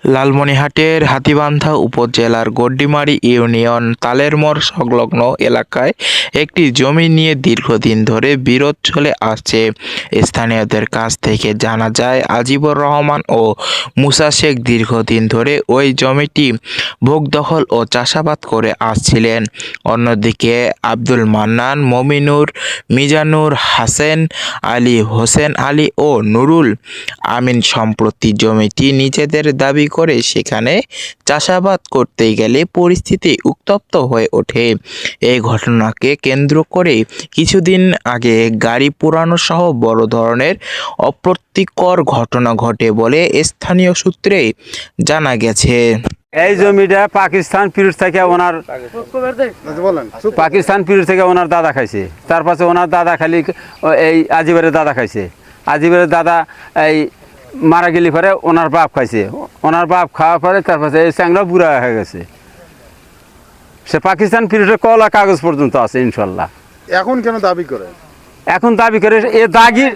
লালমনিরহাটের হাতীবান্ধা উপজেলার গড্ডিমারী ইউনিয়ন তালেরমোড় সংলগ্ন এলাকায় একটি জমি নিয়ে দীর্ঘদিন ধরে বিরোধ চলে আসছে। স্থানীয়দের কাছ থেকে জানা যায়, আজিবুর রহমান ও মুসা শেখ দীর্ঘদিন ধরে ওই জমিটি ভোগদখল ও চাষাবাদ করে আসছিলেন। অন্যদিকে আব্দুল মান্নান, মমিনুর, মিজানুর, হাসেন আলী, হোসেন আলী ও নুরুল আমিন সম্প্রতি জমিটি নিজেদের দাবি করে সেখানে চাষাবাদ করতে গেলে পরিস্থিতি উত্তপ্ত হয়ে ওঠে। এই ঘটনাকে কেন্দ্র করে কিছুদিন আগে গাড়ি পোড়ানো সহ বড় ধরনের অপ্রীতিকর ঘটনা ঘটে বলে স্থানীয় সূত্রে জানা গেছে। এই জমিটা পাকিস্তান পিরিয়ড থেকে ওনার দাদা খাইছে। তারপরে ওনার দাদা খালি এই আজিবারের দাদা খাইছে। আজিবারের দাদা এই মারা গেলি পরে ওনার বাপ খাইছে। ওনার বাপ খাওয়ার পরে তারপরে এই চ্যাংরা বুড়া হয়ে গেছে। সে পাকিস্তান পিরিয়ডের কলা কাগজ পর্যন্ত আছে ইনশাল্লাহ। এখন কেন দাবি করে? এখন দাবি করে এ দাগির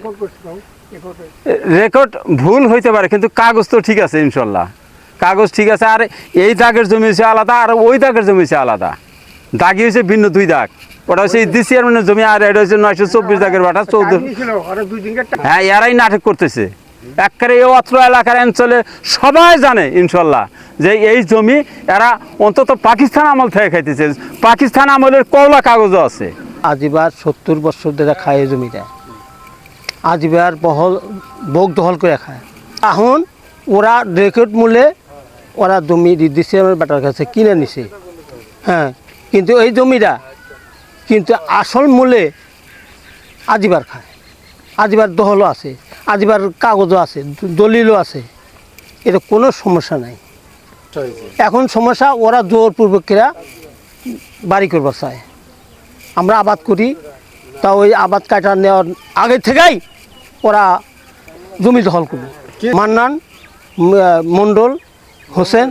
রেকর্ড ভুল হইতে পারে, কিন্তু কাগজ তো ঠিক আছে ইনশাল্লাহ। কাগজ ঠিক আছে। আর এই দাগের জমি হচ্ছে আলাদা, আর ওই দাগের জমি হচ্ছে আলাদা। দাগি হচ্ছে ভিন্ন দুই দাগ। ওটা হচ্ছে ডিসিয়ারম্যানের জমি, আর এটা হচ্ছে 924 দাগের বাটা 14। হ্যাঁ, এরাই নাটক করতেছে। একেবারে এই অত্র এলাকার অঞ্চলে সবাই জানে ইনশাল্লাহ যে এই জমি এরা অন্তত পাকিস্তান আমল থেকে খাইতেছে। পাকিস্তান আমলের কওলা কাগজও আছে। আজিবার 70 বছর ধরে খায় এই জমিটা। আজিবার ভোগ দখল করে খায়। এখন ওরা রেকর্ড মূল্যে ওরা জমি ডিসিয়ামের বেটার কাছে কিনে নিছে। হ্যাঁ, কিন্তু এই জমিটা কিন্তু আসল মূল্যে আজিবার খায়। আজিবার দখলও আছে, আজিবার কাগজও আছে, দলিলও আছে। এটা কোনো সমস্যা নাই। এখন সমস্যা ওরা জোরপূর্বকেরা বাড়ি করবার চায়। আমরা আবাদ করি, তা ওই আবাদ কাটা নেওয়ার আগে থেকেই ওরা জমি দখল করবে। মান্নান, মণ্ডল, হোসেন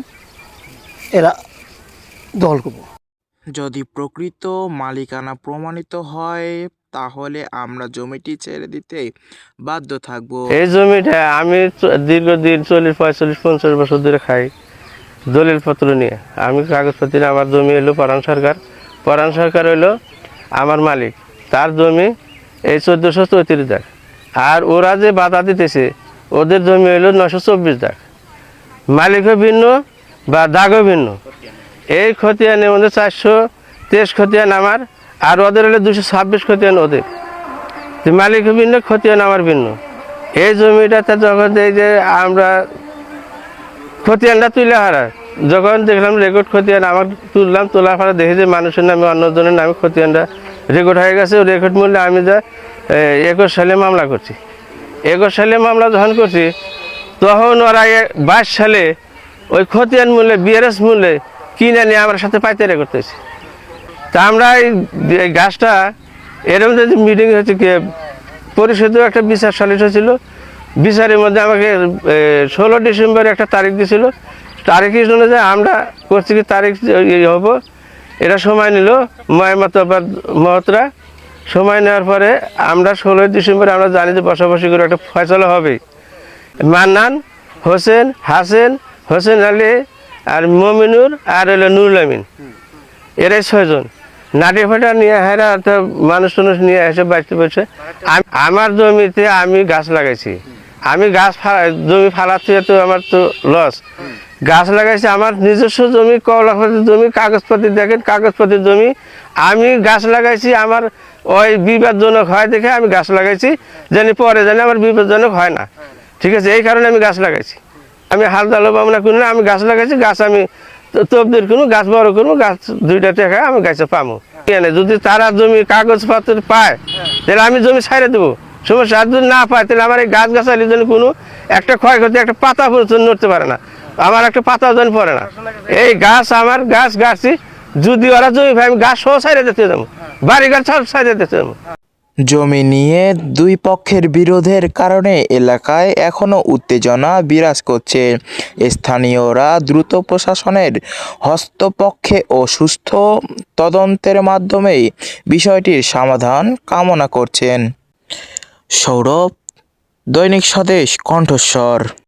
এরা দখল করব। যদি প্রকৃত মালিকানা প্রমাণিত হয় তাহলে আমরা জমিটি ছেড়ে দিতে বাধ্য থাকব। এই জমিটা আমি দীর্ঘদিন 40-45-50 বছর ধরে খাই দলিলপত্র নিয়ে। আমি কাগজপত্র, আমার জমি হলো পরাণ সরকার হইলো আমার মালিক। তার জমি এই 1434 দাগ। আর ওরা যে বাধা দিতেছে ওদের জমি হইলো 924 দাগ। মালিকও ভিন্ন বা দাগও ভিন্ন। এই খতিয়ানের মধ্যে 423 খতিয়ান আমার, আর ওদের হলে 226 খতিয়ান ওদের। মালিকও ভিন্ন, খতিয়ান আমার ভিন্ন। এই জমিটাতে যখন এই যে আমরা খতিয়ানটা তুলে হারাই, যখন দেখলাম রেকর্ড খতিয়ান আমার তুললাম, তোলার পরে দেখি যে মানুষের নামে অন্যজনের নামে খতিয়ানটা রেকর্ড হয়ে গেছে। রেকর্ড মূল্যে আমি যা 21 সালে মামলা করছি। 21 সালে মামলা যখন করছি তখন ওরা 22 সালে ওই খতিয়ান মূল্যে বিআরএস মূল্যে কিনে নিয়ে আমার সাথে পাইকারি করতেছি। তা আমরা এই গাছটা এরকম যে মিটিং হচ্ছে কি পরিষদেও একটা বিচার সালিশ হয়েছিল। বিচারের মধ্যে আমাকে 16 ডিসেম্বর একটা তারিখ দিয়েছিল। তারিখ অনুযায়ী আমরা করছি কি তারিখ হবো, এটা সময় নিল মহতরা। সময় নেওয়ার পরে আমরা 16 ডিসেম্বরে আমরা জানি যে বসাবসি করে একটা ফয়সলা হবে। মান্নান, হোসেন, হাসেন, হোসেন আলী আর মমিনুর আর হলো নুরুল আমিন, এরাই 6 জন নাটি ফাটা নিয়ে হেরা মানুষ নিয়ে এসে বাড়িতে বসে। আমার জমিতে আমি গাছ লাগাইছি। আমি জমি ফালাচ্ছি, তো আমার তো লস। গাছ লাগাইছি আমার নিজস্ব জমি, কওলাপাতির জমি, কাগজপত্র দেখেন কাগজপত্রের জমি। আমি গাছ লাগাইছি আমার ওই বিপদজনক হয় দেখে আমি গাছ লাগাইছি, জানি পরে জানি আমার বিপদজনক হয় না। ঠিক আছে, এই কারণে আমি গাছ লাগাইছি। আমি হাল দালো বামনা করি না, আমি গাছ লাগাইছি। গাছ আমি তবদির করবো, গাছ বড় করবো, গাছ 2টা টাকা আমি গাছে পাবো। যদি তারা জমি কাগজপত্র পায় তাহলে আমি জমি ছাইড়ে দেবো, সমস্যা। আর যদি না পায় তাহলে আমার এই গাছ গাছালির জন্য কোনো একটা ক্ষয়ক্ষতি, একটা পাতা পর্যন্ত নড়তে পারে না, আমার একটা পাতা যেন পড়ে না। এই গাছ আমার গাছ গাছছি, যদি ওরা জমি পায় আমি গাছ সহ ছাইড়ে দিতে যাবো, বাড়ি গাছ সব ছাইড়ে দিতে যাবো। জমি নিয়ে দুই পক্ষের বিরোধের কারণে এলাকায় এখনো উত্তেজনা বিরাজ করছে। স্থানীয়রা দ্রুত প্রশাসনের হস্তক্ষেপ ও সুষ্ঠু তদন্তের মাধ্যমে বিষয়টির সমাধান কামনা করছেন। সৌরভ, দৈনিক স্বদেশ কণ্ঠস্বর।